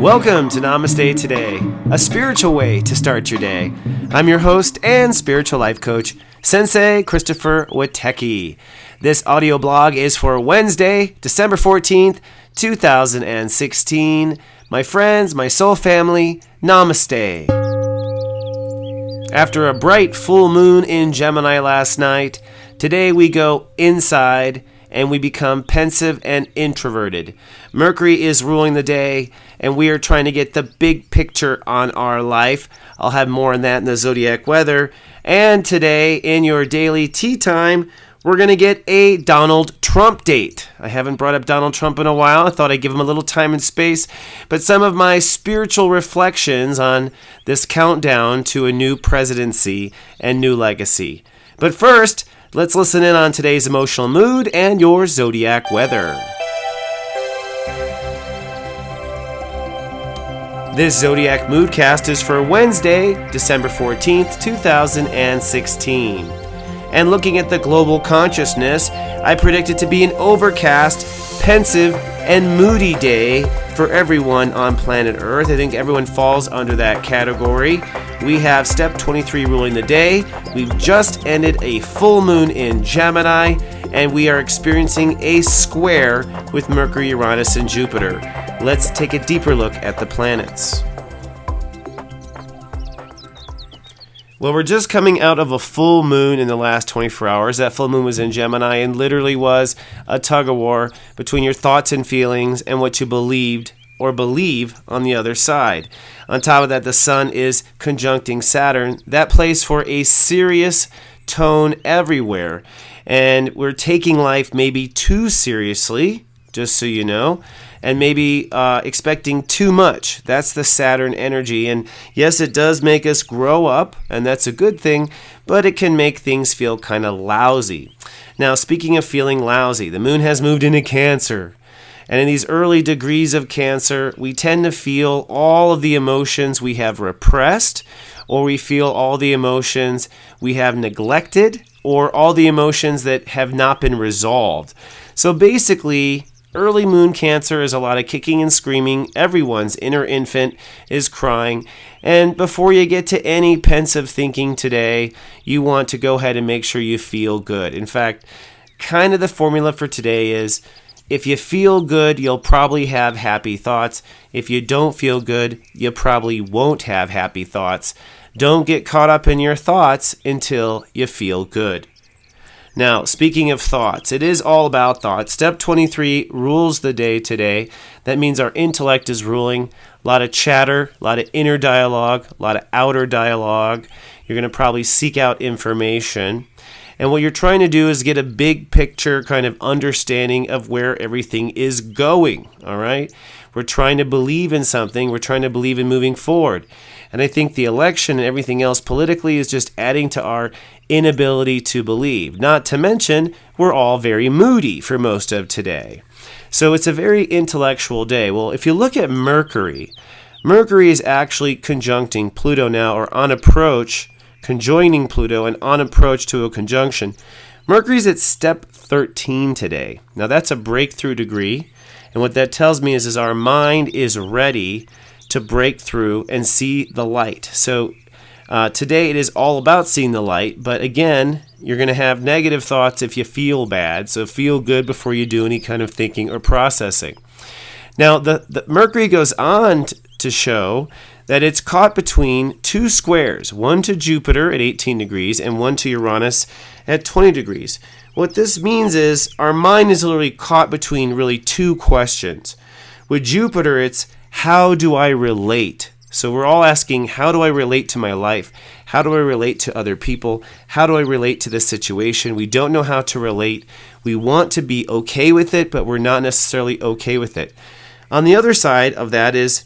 Welcome to Namaste Today, a spiritual way to start your day. I'm your host and spiritual life coach, Sensei Christopher Witecki. This audio blog is for Wednesday, December 14th, 2016. My friends, my soul family, Namaste. After a bright full moon in Gemini last night, today we go inside and we become pensive and introverted. Mercury is ruling the day, and we are trying to get the big picture on our life. I'll have more on that in the zodiac weather. And today, in your daily tea time, we're going to get a Donald Trump date. I haven't brought up Donald Trump in a while. I thought I'd give him a little time and space. But some of my spiritual reflections on this countdown to a new presidency and new legacy. But first, let's listen in on today's emotional mood and your zodiac weather. This zodiac moodcast is for Wednesday, December 14th, 2016. And looking at the global consciousness, I predict it to be an overcast, pensive, and moody day for everyone on planet Earth. I think everyone falls under that category. We have step 23 ruling the day. We've just ended a full moon in Gemini, and we are experiencing a square with Mercury, Uranus, and Jupiter. Let's take a deeper look at the planets. Well, we're just coming out of a full moon in the last 24 hours. That full moon was in Gemini and literally was a tug-of-war between your thoughts and feelings and what you believed or believe on the other side. On top of that, the sun is conjuncting Saturn. That plays for a serious tone everywhere. And we're taking life maybe too seriously, just so you know, and maybe expecting too much. That's the Saturn energy. And yes, it does make us grow up, and that's a good thing, but it can make things feel kind of lousy. Now, speaking of feeling lousy, the moon has moved into Cancer. And in these early degrees of Cancer, we tend to feel all of the emotions we have repressed, or we feel all the emotions we have neglected, or all the emotions that have not been resolved. So basically, early moon Cancer is a lot of kicking and screaming. Everyone's inner infant is crying. And before you get to any pensive thinking today, you want to go ahead and make sure you feel good. In fact, kind of the formula for today is, if you feel good, you'll probably have happy thoughts. If you don't feel good, you probably won't have happy thoughts. Don't get caught up in your thoughts until you feel good. Now, speaking of thoughts, it is all about thoughts. Step 23 rules the day today. That means our intellect is ruling. A lot of chatter, a lot of inner dialogue, a lot of outer dialogue. You're going to probably seek out information. And what you're trying to do is get a big picture kind of understanding of where everything is going, all right? We're trying to believe in something. We're trying to believe in moving forward. And I think the election and everything else politically is just adding to our inability to believe. Not to mention, we're all very moody for most of today. So it's a very intellectual day. Well, if you look at Mercury, Mercury is actually conjuncting Pluto now, or on approach, conjoining Pluto and on approach to a conjunction. Mercury's at step 13 today. Now that's a breakthrough degree. And what that tells me is our mind is ready to break through and see the light. So today it is all about seeing the light. But again, you're going to have negative thoughts if you feel bad. So feel good before you do any kind of thinking or processing. Now the Mercury goes on to show that it's caught between two squares, one to Jupiter at 18 degrees and one to Uranus at 20 degrees. What this means is our mind is literally caught between really two questions. With Jupiter, it's how do I relate? So we're all asking, how do I relate to my life? How do I relate to other people? How do I relate to this situation? We don't know how to relate. We want to be okay with it, but we're not necessarily okay with it. On the other side of that is,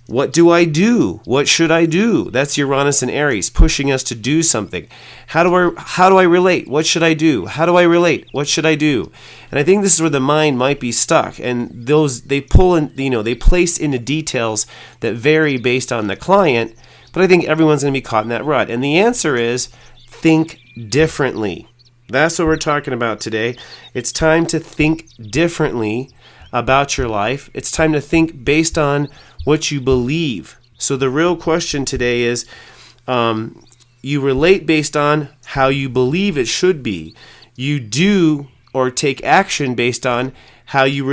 what do I do? What should I do? That's Uranus and Aries pushing us to do something. How do I relate? What should I do? How do I relate? What should I do? And I think this is where the mind might be stuck. And they pull in, they place into details that vary based on the client. But I think everyone's going to be caught in that rut. And the answer is think differently. That's what we're talking about today. It's time to think differently about your life. It's time to think based on what you believe. So the real question today is, you relate based on how you believe it should be. You do or take action based on how you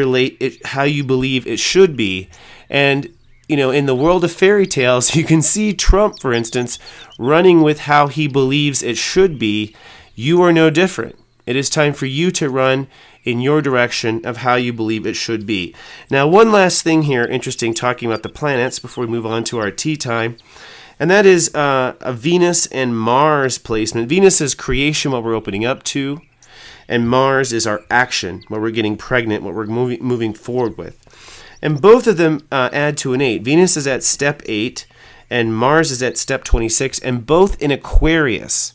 how you believe it should be. And in the world of fairy tales, you can see Trump, for instance, running with how he believes it should be. You are no different. It is time for you to run in your direction of how you believe it should be. Now, one last thing here, interesting, talking about the planets before we move on to our tea time, and that is a Venus and Mars placement. Venus is creation, what we're opening up to, and Mars is our action, what we're getting pregnant, what we're moving forward with. And both of them add to an 8. Venus is at step 8, and Mars is at step 26, and both in Aquarius,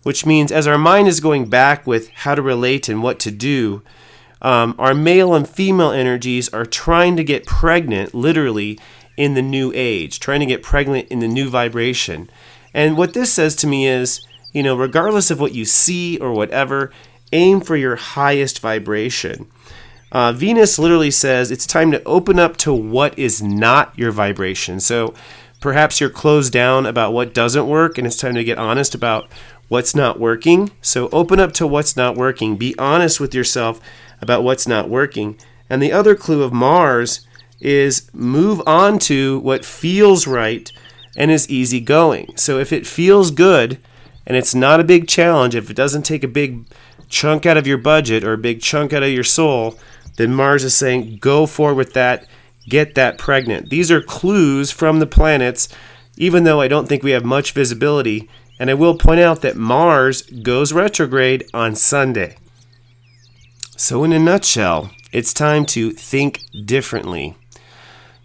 which means as our mind is going back with how to relate and what to do, our male and female energies are trying to get pregnant, literally, in the new age, trying to get pregnant in the new vibration. And what this says to me is, regardless of what you see or whatever, aim for your highest vibration. Venus literally says it's time to open up to what is not your vibration. So perhaps you're closed down about what doesn't work, and it's time to get honest about what's not working. So open up to what's not working. Be honest with yourself about what's not working. And the other clue of Mars is move on to what feels right and is easygoing. So if it feels good and it's not a big challenge, if it doesn't take a big chunk out of your budget or a big chunk out of your soul, then Mars is saying go forward with that, get that pregnant. These are clues from the planets, even though I don't think we have much visibility. And I will point out that Mars goes retrograde on Sunday. So in a nutshell, it's time to think differently.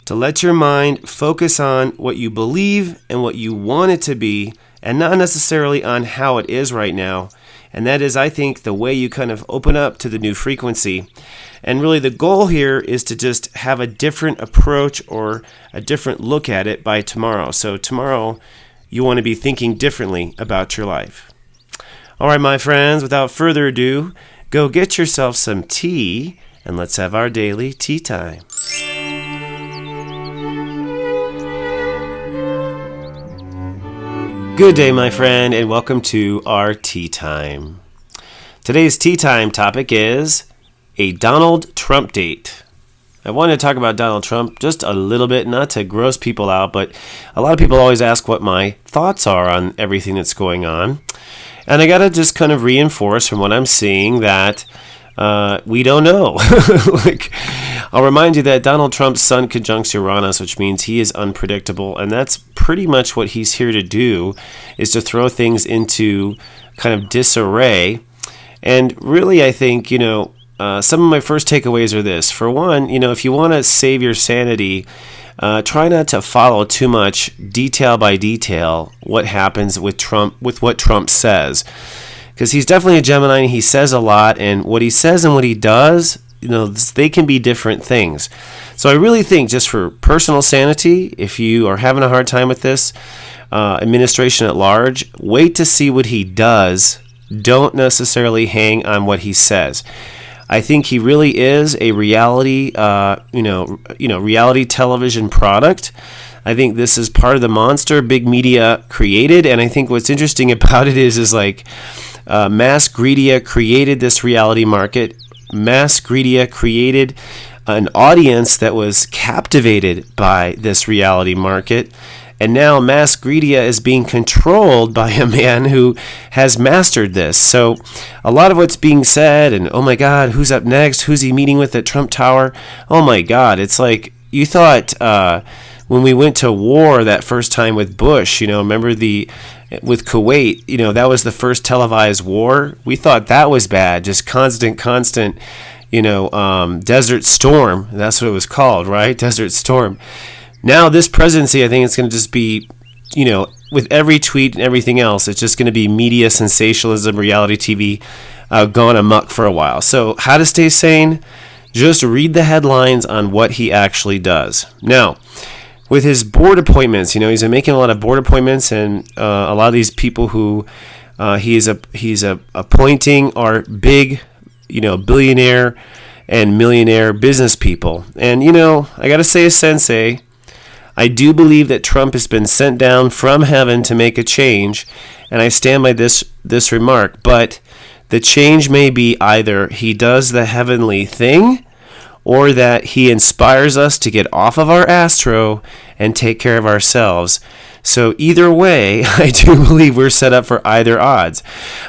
To let your mind focus on what you believe and what you want it to be, and not necessarily on how it is right now. And that is, I think, the way you kind of open up to the new frequency. And really the goal here is to just have a different approach or a different look at it by tomorrow. So tomorrow, you want to be thinking differently about your life. All right, my friends, without further ado, go get yourself some tea and let's have our daily tea time. Good day, my friend, and welcome to our tea time. Today's tea time topic is a Donald Trump date. I wanted to talk about Donald Trump just a little bit, not to gross people out, but a lot of people always ask what my thoughts are on everything that's going on. And I got to just kind of reinforce from what I'm seeing that we don't know. I'll remind you that Donald Trump's Sun conjuncts Uranus, which means he is unpredictable. And that's pretty much what he's here to do, is to throw things into kind of disarray. And really, I think, some of my first takeaways are this. For one, if you want to save your sanity, try not to follow too much detail by detail what happens with Trump, with what Trump says. Because he's definitely a Gemini, and he says a lot, and what he says and what he does, they can be different things. So I really think, just for personal sanity, if you are having a hard time with this, administration at large, wait to see what he does. Don't necessarily hang on what he says. I think he really is a reality, reality television product. I think this is part of the monster big media created, and I think what's interesting about it is mass media created this reality market. Mass media created an audience that was captivated by this reality market. And now mass media is being controlled by a man who has mastered this. So a lot of what's being said, and oh my God, who's up next? Who's he meeting with at Trump Tower? Oh my God, it's like you thought when we went to war that first time with Bush, remember with Kuwait, that was the first televised war. We thought that was bad, just constant, Desert Storm. That's what it was called, right? Desert Storm. Now this presidency, I think it's going to just be, with every tweet and everything else, it's just going to be media sensationalism, reality TV gone amok for a while. So how to stay sane? Just read the headlines on what he actually does. Now, with his board appointments, he's been making a lot of board appointments, and a lot of these people who he's appointing are big, billionaire and millionaire business people. And, I got to say, as Sensei, I do believe that Trump has been sent down from heaven to make a change, and I stand by this remark. But the change may be either he does the heavenly thing, or that he inspires us to get off of our astro and take care of ourselves. So either way, I do believe we're set up for either odds.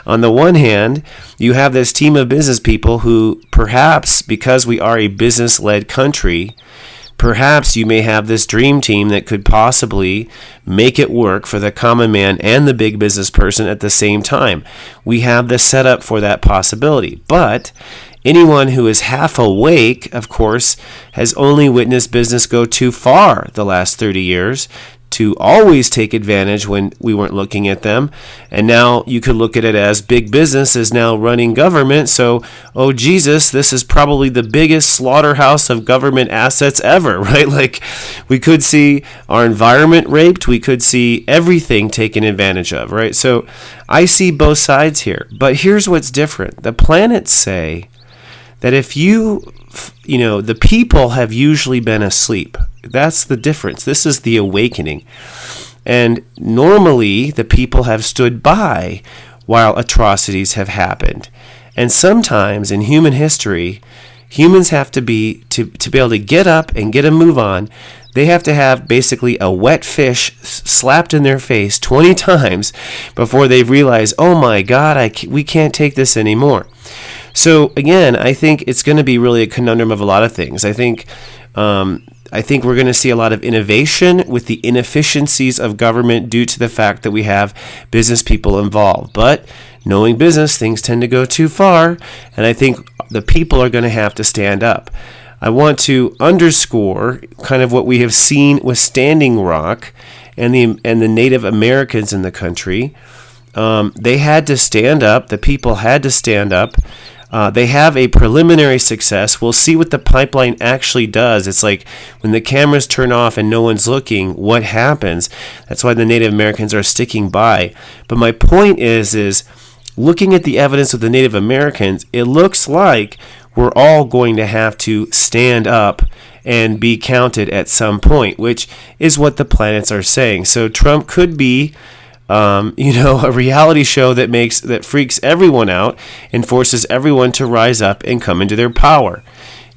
On the one hand, you have this team of business people who, perhaps because we are a business-led country, perhaps you may have this dream team that could possibly make it work for the common man and the big business person at the same time. We have the setup for that possibility. But anyone who is half awake, of course, has only witnessed business go too far the last 30 years to always take advantage when we weren't looking at them. And now you could look at it as big business is now running government. So, oh Jesus, this is probably the biggest slaughterhouse of government assets ever, right? Like, we could see our environment raped. We could see everything taken advantage of, right? So I see both sides here. But here's what's different. The planets say that if the people have usually been asleep. That's the difference. This is the awakening. And normally the people have stood by while atrocities have happened. And sometimes in human history, humans have to be able to get up and get a move on. They have to have basically a wet fish slapped in their face 20 times before they realize, oh my God, we can't take this anymore. So again, I think it's going to be really a conundrum of a lot of things. I think we're going to see a lot of innovation with the inefficiencies of government due to the fact that we have business people involved. But knowing business, things tend to go too far, and I think the people are going to have to stand up. I want to underscore kind of what we have seen with Standing Rock and the Native Americans in the country. They had to stand up. The people had to stand up. They have a preliminary success. We'll see what the pipeline actually does. It's like when the cameras turn off and no one's looking, what happens? That's why the Native Americans are sticking by. But my point is looking at the evidence of the Native Americans, it looks like we're all going to have to stand up and be counted at some point, which is what the planets are saying. So Trump could be a reality show that freaks everyone out and forces everyone to rise up and come into their power.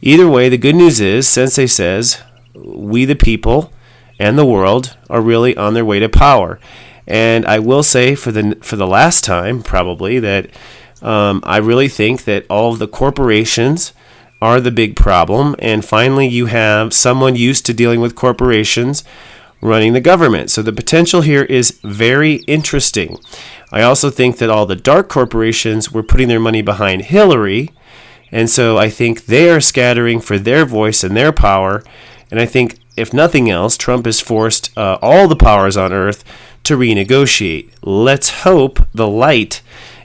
Either way, the good news is, Sensei says, we the people and the world are really on their way to power. And I will say for the last time, probably, that I really think that all of the corporations are the big problem. And finally, you have someone used to dealing with corporations running the government. So the potential here is very interesting. I also think that all the dark corporations were putting their money behind Hillary, and so I think they are scattering for their voice and their power. And I think, if nothing else, Trump has forced all the powers on earth to renegotiate. Let's hope the light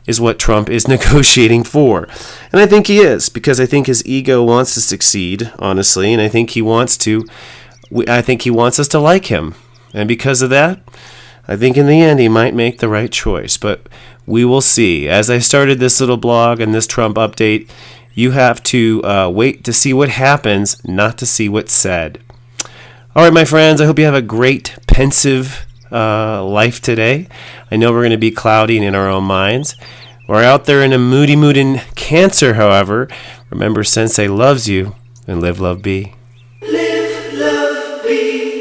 is what Trump is negotiating for. And I think he is, because I think his ego wants to succeed, honestly, and I think he wants us to like him. And because of that, I think in the end he might make the right choice. But we will see. As I started this little blog and this Trump update, you have to wait to see what happens, not to see what's said. All right, my friends, I hope you have a great, pensive life today. I know we're going to be cloudy and in our own minds. We're out there in a moody mood in Cancer, however. Remember, Sensei loves you, and live, love, be. Live, love, be.